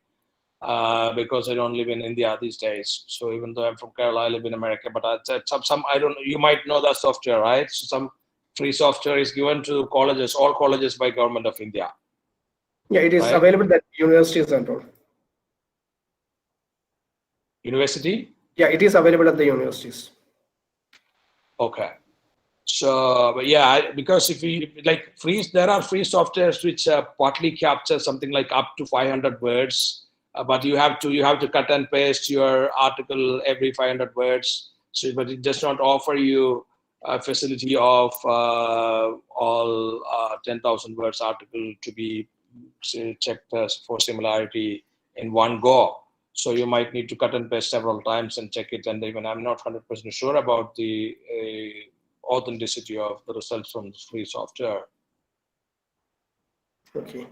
because I don't live in India these days. So even though I'm from Kerala, I live in America. But I don't know. You might know that software, right? So some free software is given to colleges, all colleges by Government of India. Yeah, it is available at universities and all. University? Yeah, it is available at the universities. Okay. So, but yeah, because if you like there are free softwares which partly capture something like up to 500 words, but you have to cut and paste your article every 500 words. So, but it does not offer you a facility of all 10,000 words article to be checked for similarity in one go. So you might need to cut and paste several times and check it. And even I'm not 100% sure about the authenticity of the results from the free software. Okay.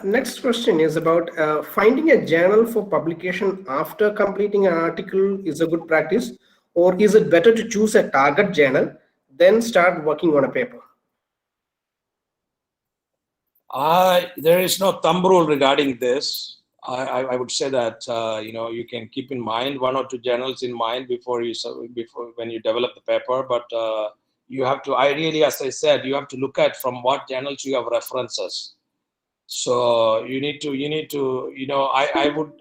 Next question is about finding a journal for publication after completing an article is a good practice, or is it better to choose a target journal, then start working on a paper? There is no thumb rule regarding this. I would say that you can keep in mind 1 or 2 journals in mind before when you develop the paper, but you have to ideally, as I said, you have to look at from what journals you have references. So you need to I would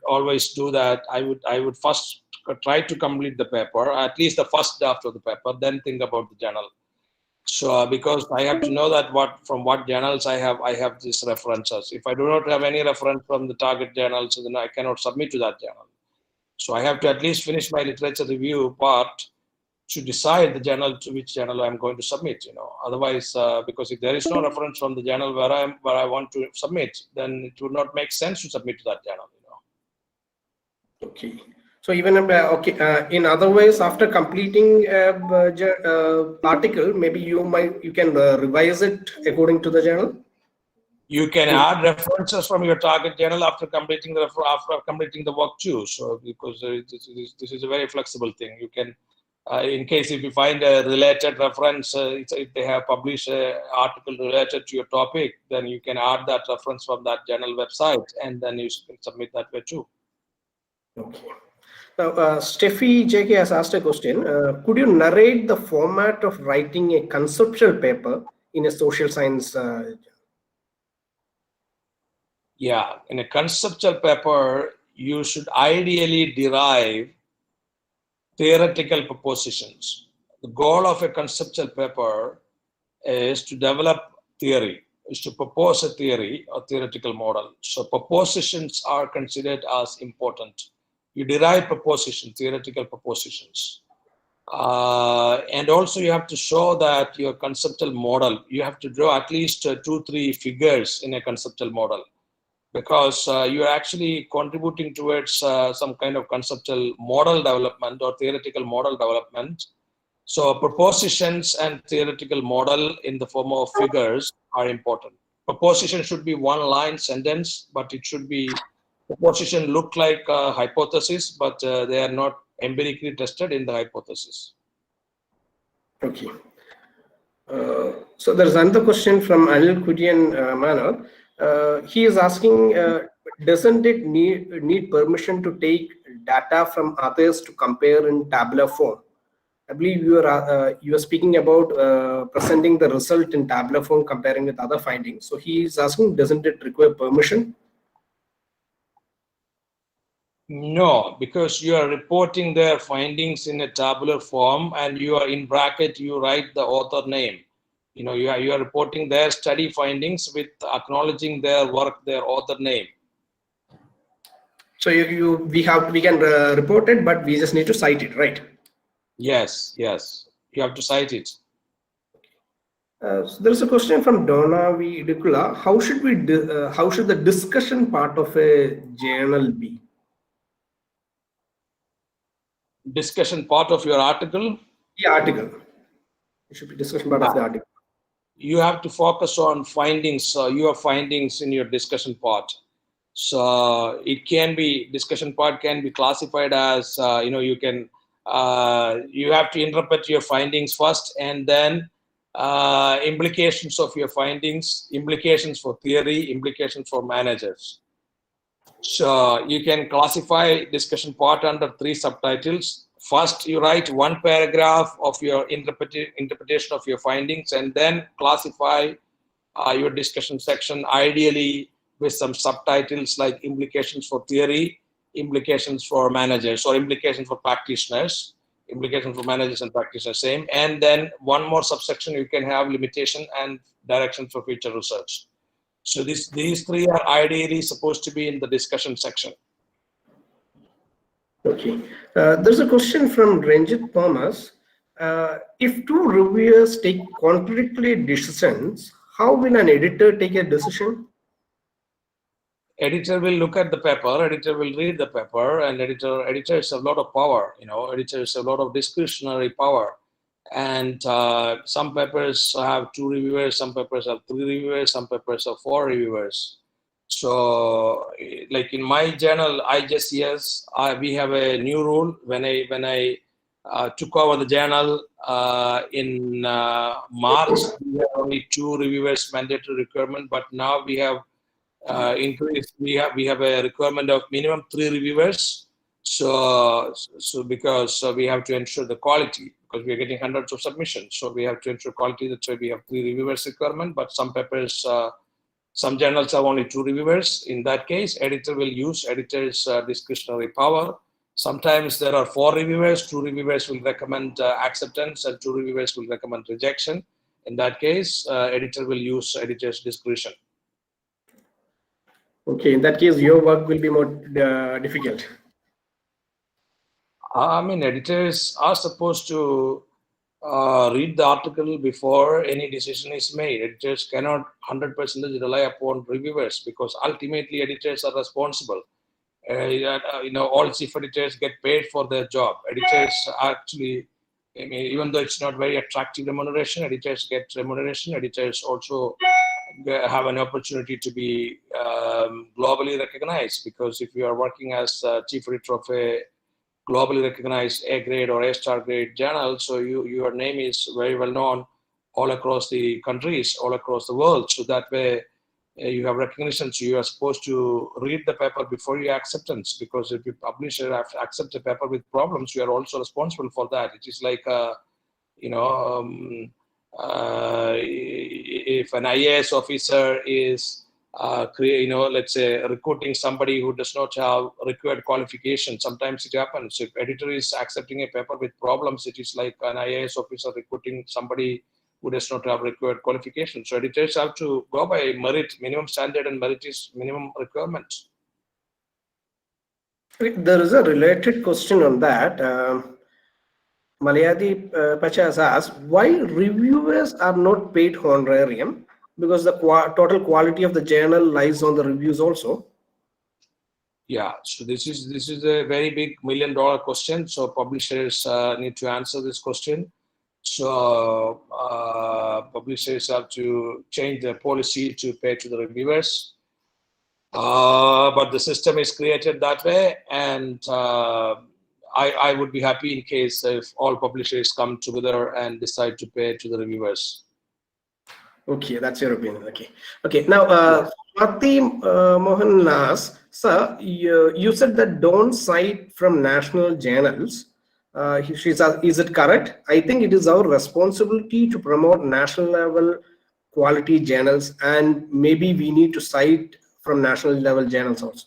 always do that. I would first try to complete the paper, at least the first draft of the paper, then think about the journal. So because I have to know that from what journals I have these references. If I do not have any reference from the target journals, then I cannot submit to that journal. So I have to at least finish my literature review part to decide the journal to which journal I'm going to submit. Otherwise, because if there is no reference from the journal where I want to submit, then it would not make sense to submit to that journal. Okay. So even in other ways, after completing article, maybe you can revise it according to the journal. You can add references from your target journal after completing the work too. So because this is a very flexible thing, you can, in case if you find a related reference, if they have published an article related to your topic, then you can add that reference from that journal website, and then you can submit that way too. Okay. Now, Steffi JK has asked a question. Could you narrate the format of writing a conceptual paper in a social science? Yeah, in a conceptual paper, you should ideally derive theoretical propositions. The goal of a conceptual paper is to develop theory, is to propose a theory or theoretical model. So propositions are considered as important. You derive propositions, theoretical propositions. And also you have to show that your conceptual model, you have to draw at least 2-3 figures in a conceptual model, because you are actually contributing towards some kind of conceptual model development or theoretical model development. So propositions and theoretical model in the form of figures are important. Proposition should be one-line sentence, but it should be, proposition look like a hypothesis, but they are not empirically tested in the hypothesis. Okay. So there's another question from Anil Kurian Manor. He is asking, doesn't it need permission to take data from others to compare in tabular form? I believe you are speaking about presenting the result in tabular form, comparing with other findings. So he is asking, doesn't it require permission? No, because you are reporting their findings in a tabular form, and you are in bracket, you write the author name. You are reporting their study findings with acknowledging their work, their author name. So we can report it, but we just need to cite it, right? Yes, you have to cite it. So there's a question from Donna V. Idukula. How should the discussion part of a journal be? Discussion part of your article? The article. It should be discussion part of the article. You have to focus on findings, your findings in your discussion part. So it can be, discussion part can be classified as, you have to interpret your findings first, and then implications of your findings, implications for theory, implications for managers. So you can classify discussion part under 3 subtitles. First, you write 1 paragraph of your interpretation of your findings, and then classify your discussion section, ideally with some subtitles like implications for theory, implications for managers, or implications for practitioners, implications for managers and practitioners, same. And then 1 more subsection, you can have limitation and direction for future research. So these 3 are ideally supposed to be in the discussion section. Okay. There's a question from Ranjit Thomas. If 2 reviewers take contradictory decisions, how will an editor take a decision? Editor will look at the paper, editor will read the paper, and editors have a lot of power. Editors have a lot of discretionary power. And some papers have 2 reviewers, some papers have 3 reviewers, some papers have 4 reviewers. So, like in my journal, IJCS, we have a new rule. When I took over the journal in March, we had only 2 reviewers mandatory requirement, but now we have increased. We have a requirement of minimum 3 reviewers. So because we have to ensure the quality, because we are getting hundreds of submissions, so we have to ensure quality. That's why we have 3 reviewers requirement. But some papers, some journals have only 2 reviewers. In that case, editor will use editor's discretionary power. Sometimes there are 4 reviewers. 2 reviewers will recommend acceptance, and 2 reviewers will recommend rejection. In that case, editor will use editor's discretion. Okay, in that case, your work will be more difficult. I mean, editors are supposed to read the article before any decision is made. Editors cannot 100% rely upon reviewers because ultimately editors are responsible. All chief editors get paid for their job. Editors actually, I mean, even though it's not very attractive remuneration, editors get remuneration. Editors also have an opportunity to be globally recognized because if you are working as chief editor of a globally recognized A grade or A star grade journal, so your name is very well known all across the countries, all across the world. So that way you have recognition. So you are supposed to read the paper before you acceptance, because if you publish or accept a paper with problems, you are also responsible for that. It is like you know if an IAS officer is let's say recruiting somebody who does not have required qualification, sometimes it happens. If editor is accepting a paper with problems, it is like an IAS officer recruiting somebody who does not have required qualification. So editors have to go by merit, minimum standard, and merit is minimum requirement. There is a related question on that. Malayadi Pacha has asked, why reviewers are not paid honorarium? Because the total quality of the journal lies on the reviews also. Yeah, so this is a very big $1 million question. So publishers need to answer this question. So publishers have to change their policy to pay to the reviewers. But the system is created that way, and I would be happy in case if all publishers come together and decide to pay to the reviewers. Okay, that's your opinion. Okay. Now, Swati Mohan asks, sir, you said that don't cite from national journals. She says, is it correct? I think it is our responsibility to promote national level quality journals, and maybe we need to cite from national level journals also.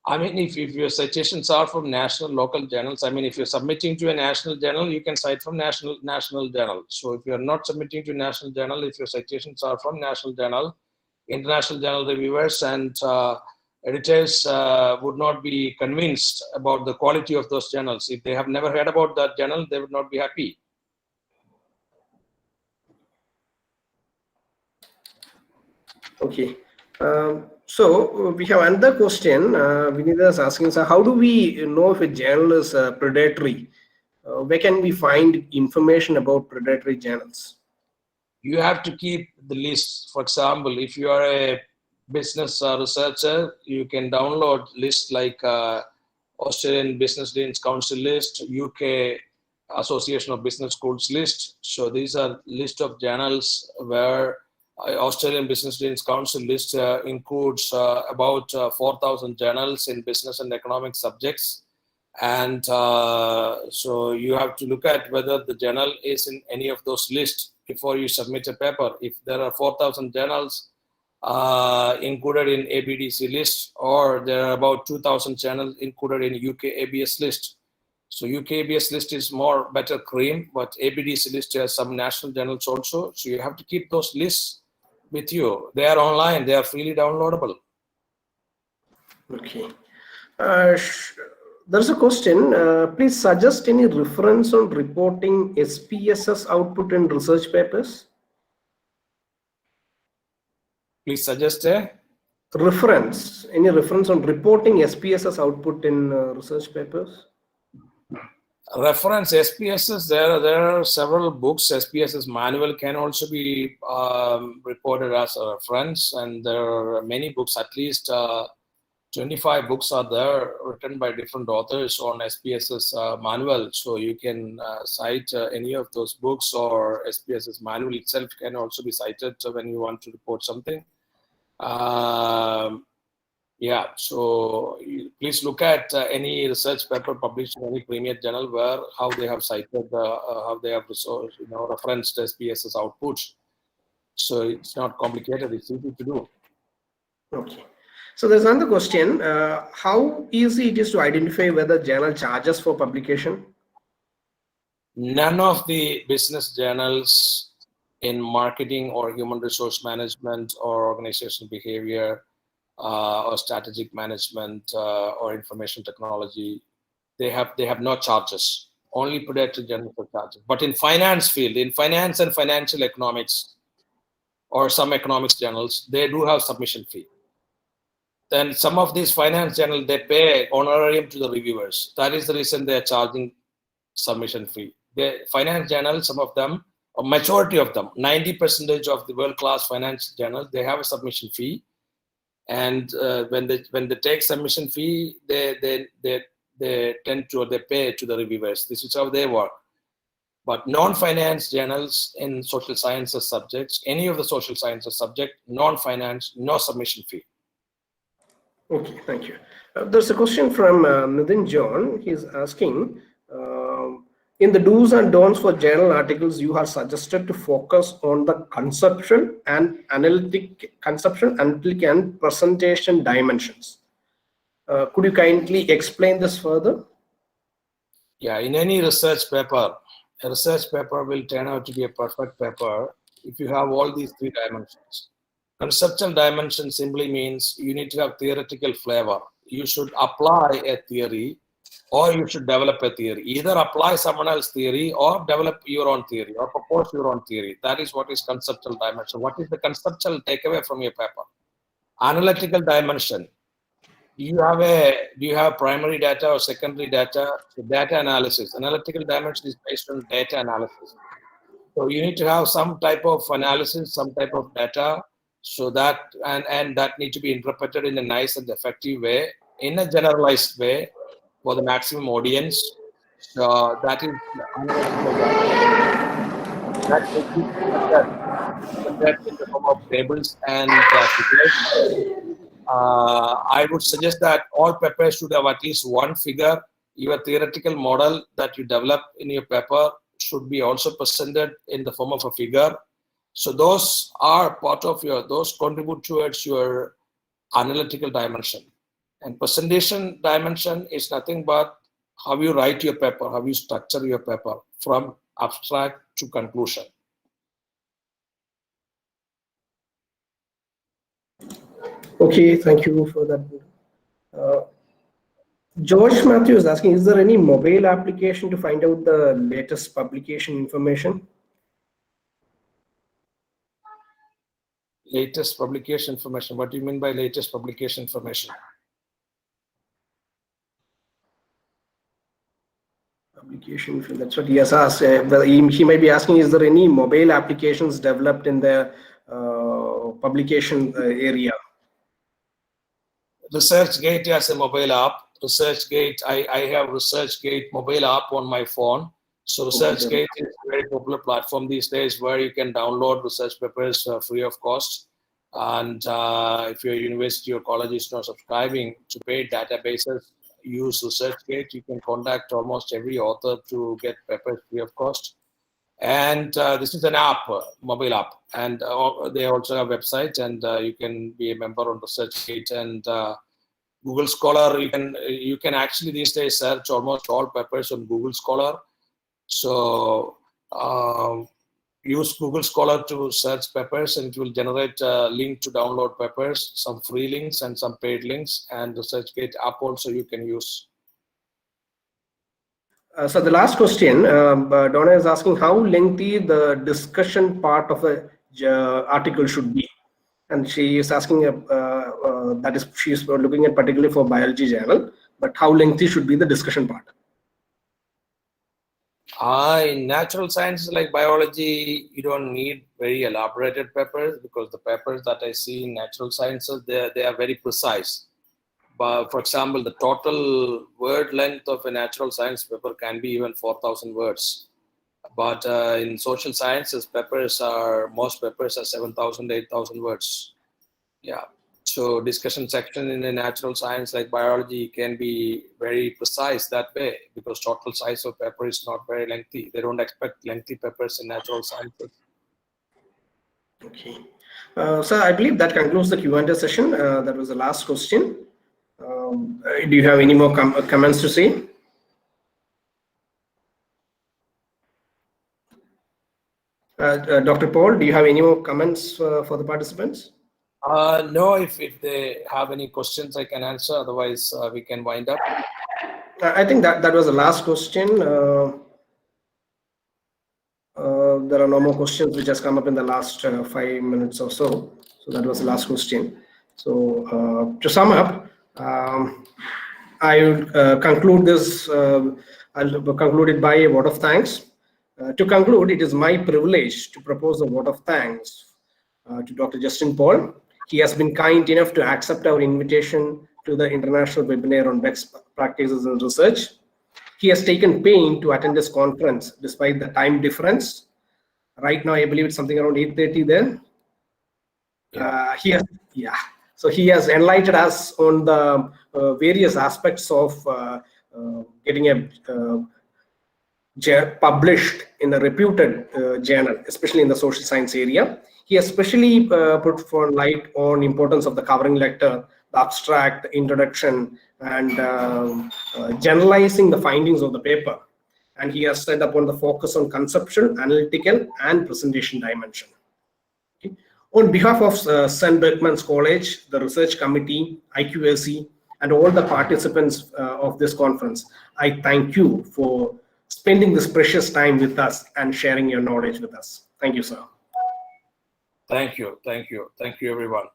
I mean, if your citations are from national, local journals, I mean, if you're submitting to a national journal, you can cite from national journal. So if you're not submitting to national journal, if your citations are from national journal, international journal reviewers and editors would not be convinced about the quality of those journals. If they have never heard about that journal, they would not be happy. Okay. So we have another question. Vinitha is asking, so how do we know if a journal is predatory? Where can we find information about predatory journals? You have to keep the list. For example, if you are a business researcher, you can download lists like Australian Business Deans Council list, UK Association of Business Schools list. So these are list of journals where Australian Business Deans Council list includes about 4,000 journals in business and economic subjects. And so you have to look at whether the journal is in any of those lists before you submit a paper. If there are 4,000 journals included in ABDC list, or there are about 2,000 journals included in UK ABS list. So UK ABS list is more better cream, but ABDC list has some national journals also. So you have to keep those lists with you. They are online, they are freely downloadable. Okay. There's a question. Please suggest any reference on reporting SPSS output in research papers. Please suggest a reference. Any reference on reporting SPSS output in research papers? Reference SPSS. There are several books. SPSS manual can also be reported as a reference, and there are many books. At least 25 books are there written by different authors on SPSS manual. So you can cite any of those books, or SPSS manual itself can also be cited when you want to report something. Yeah, so please look at any research paper published in any premier journal where how they have cited, how they have referenced SPSS outputs. So it's not complicated, it's easy to do. Okay. So there's another question. How easy it is to identify whether journal charges for publication? None of the business journals in marketing or human resource management or organizational behavior or strategic management or information technology they have no charges. Only pediatric journals have charges. But in finance field, in finance and financial economics, or some economics journals, they do have submission fee. Then some of these finance journals, they pay honorarium to the reviewers. That is the reason they are charging submission fee. The finance journals, some of them, a majority of them, 90% of the world-class finance journals, they have a submission fee. And when they take submission fee, they tend to, or they pay to the reviewers. This is how they work. But non-finance journals in social sciences subjects, any of the social sciences subject, non-finance, no submission fee. Okay, thank you. There's a question from Nitin John. He's asking, in the do's and don'ts for journal articles, you have suggested to focus on the conceptual and analytic and presentation dimensions. Could you kindly explain this further? Yeah, in any research paper, a research paper will turn out to be a perfect paper if you have all these three dimensions. Conceptual dimension simply means you need to have theoretical flavor. You should apply a theory, or you should develop a theory. Either apply someone else's theory or develop your own theory or propose your own theory. That is what is conceptual dimension. What is the conceptual takeaway from your paper? Analytical dimension. Do you have primary data or secondary data? So data analysis. Analytical dimension is based on data analysis. So you need to have some type of analysis, some type of data, so that and that need to be interpreted in a nice and effective way, in a generalized way, for the maximum audience. So that is that in the form of tables and figures. I would suggest that all papers should have at least one figure. Your theoretical model that you develop in your paper should be also presented in the form of a figure. So those are part of those contribute towards your analytical dimension. And presentation dimension is nothing but how you write your paper, how you structure your paper from abstract to conclusion. Okay, thank you for that. George Matthew is asking, is there any mobile application to find out the latest publication information? Latest publication information. What do you mean by latest publication information? Publication, that's what he has asked. He might be asking, is there any mobile applications developed in the publication area? ResearchGate has a mobile app. ResearchGate, I have ResearchGate mobile app on my phone. So ResearchGate is a very popular platform these days where you can download research papers free of cost. And if your university or college is not subscribing to paid databases, use ResearchGate. You can contact almost every author to get papers free of cost. And this is an app, mobile app. And they also have websites, and you can be a member on ResearchGate and Google Scholar. You can actually these days search almost all papers on Google Scholar. So use Google Scholar to search papers, and it will generate a link to download papers, some free links and some paid links, and ResearchGate app also you can use. So the last question, Donna is asking how lengthy the discussion part of the article should be. And she is asking, she's looking at particularly for biology journal, but how lengthy should be the discussion part? In natural sciences like biology, you don't need very elaborated papers, because the papers that I see in natural sciences, they are very precise. But for example, the total word length of a natural science paper can be even 4,000 words. But in social sciences, most papers are 7,000, 8,000 words. Yeah. So discussion section in a natural science like biology can be very precise that way, because total size of paper is not very lengthy. They don't expect lengthy papers in natural sciences. Okay. So I believe that concludes the Q&A session. That was the last question. Do you have any more comments to say? Dr. Paul, do you have any more comments for the participants? No, if they have any questions, I can answer. Otherwise, we can wind up. I think that was the last question. There are no more questions which has come up in the last 5 minutes or so. So that was the last question. So to sum up, I will conclude this. I'll conclude it by a vote of thanks. To conclude, it is my privilege to propose a vote of thanks to Dr. Justin Paul. He has been kind enough to accept our invitation to the international webinar on best practices in research. He has taken pain to attend this conference despite the time difference. Right now, I believe it's something around 8:30 there. So he has enlightened us on the various aspects of getting a published in a reputed journal, especially in the social science area. He especially put for light on importance of the covering letter, the abstract, the introduction, and generalizing the findings of the paper. And he has set upon the focus on conceptual, analytical, and presentation dimension. Okay. On behalf of St. Bergman's College, the research committee, IQAC, and all the participants of this conference, I thank you for spending this precious time with us and sharing your knowledge with us. Thank you, sir. Thank you. Thank you. Thank you, everyone.